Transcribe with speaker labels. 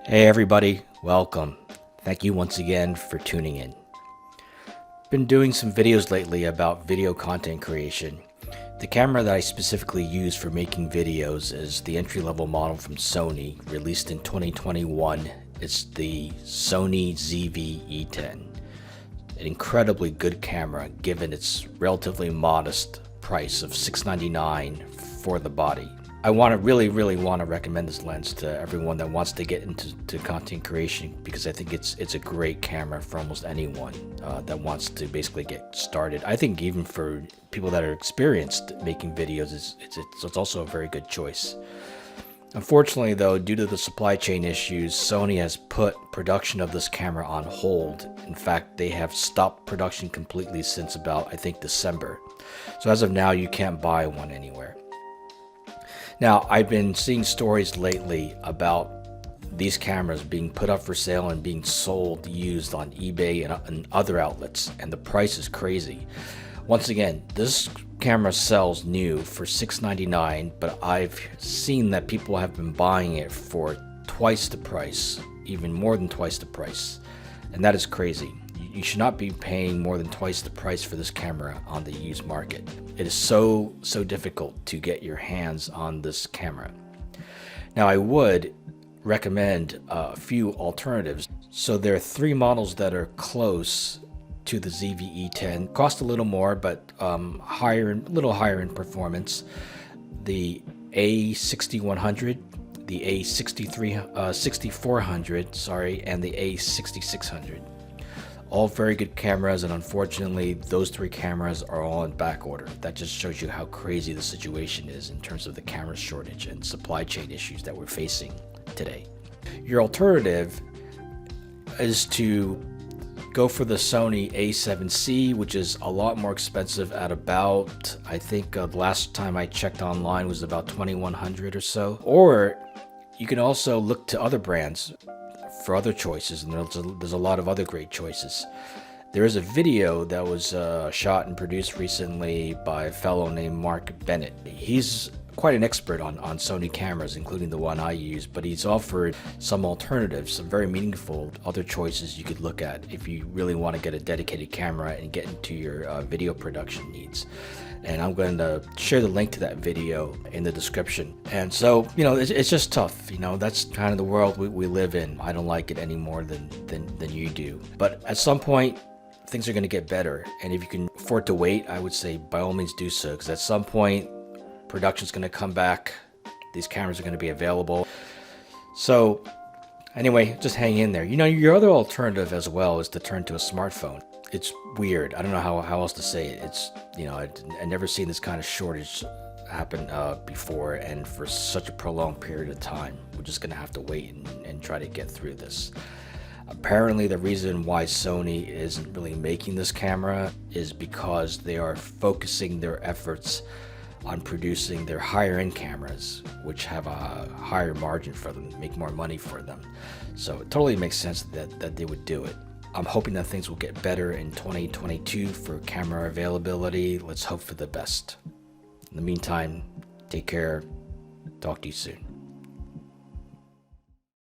Speaker 1: Hey everybody, welcome. Thank you once again for tuning in. Been doing some videos lately about video content creation. The camera that I specifically use for making videos is the entry-level model from Sony, released in 2021. It's the Sony ZV-E10. An incredibly good camera given its relatively modest price of $699 for the body. I really want to recommend this lens to everyone that wants to get into content creation, because I think it's a great camera for almost anyone that wants to basically get started. I think even for people that are experienced making videos, it's also a very good choice. Unfortunately though, due to the supply chain issues, Sony has put production of this camera on hold. In fact, they have stopped production completely since about, I think, December. So as of now, you can't buy one anywhere. Now, I've been seeing stories lately about these cameras being put up for sale and being sold used on eBay and other outlets, and the price is crazy. Once again, this camera sells new for $699, but I've seen that people have been buying it for twice the price, even more than twice the price, and that is crazy. You should not be paying more than twice the price for this camera on the used market. It is so difficult to get your hands on this camera. Now, I would recommend a few alternatives. So there are three models that are close to the ZV-E10, cost a little more, but a little higher in performance. The A6100, the A6400, and the A6600. All very good cameras, and unfortunately those three cameras are all in back order. That just shows you how crazy the situation is in terms of the camera shortage and supply chain issues that we're facing today. Your alternative is to go for the Sony A7C, which is a lot more expensive at about, I think the last time I checked online was about $2,100 or so. Or you can also look to other brands for other choices, and there's a lot of other great choices. There is a video that was shot and produced recently by a fellow named Mark Bennett. He's quite an expert on Sony cameras, including the one I use, but he's offered some alternatives, some very meaningful other choices you could look at if you really want to get a dedicated camera and get into your video production needs. And I'm going to share the link to that video in the description. And so, you know, it's just tough. You know, that's kind of the world we live in. I don't like it any more than you do. But at some point, things are going to get better. And if you can afford to wait, I would say by all means do so, because at some point, production's going to come back. These cameras are going to be available. So anyway, just hang in there. You know, your other alternative as well is to turn to a smartphone. It's weird. I don't know how else to say it. It's, you know, I've never seen this kind of shortage happen before, and for such a prolonged period of time. We're just going to have to wait and try to get through this. Apparently, the reason why Sony isn't really making this camera is because they are focusing their efforts on producing their higher-end cameras, which have a higher margin for them, make more money for them. So it totally makes sense that they would do it. I'm hoping that things will get better in 2022 for camera availability. Let's hope for the best. In the meantime, take care. Talk to you soon.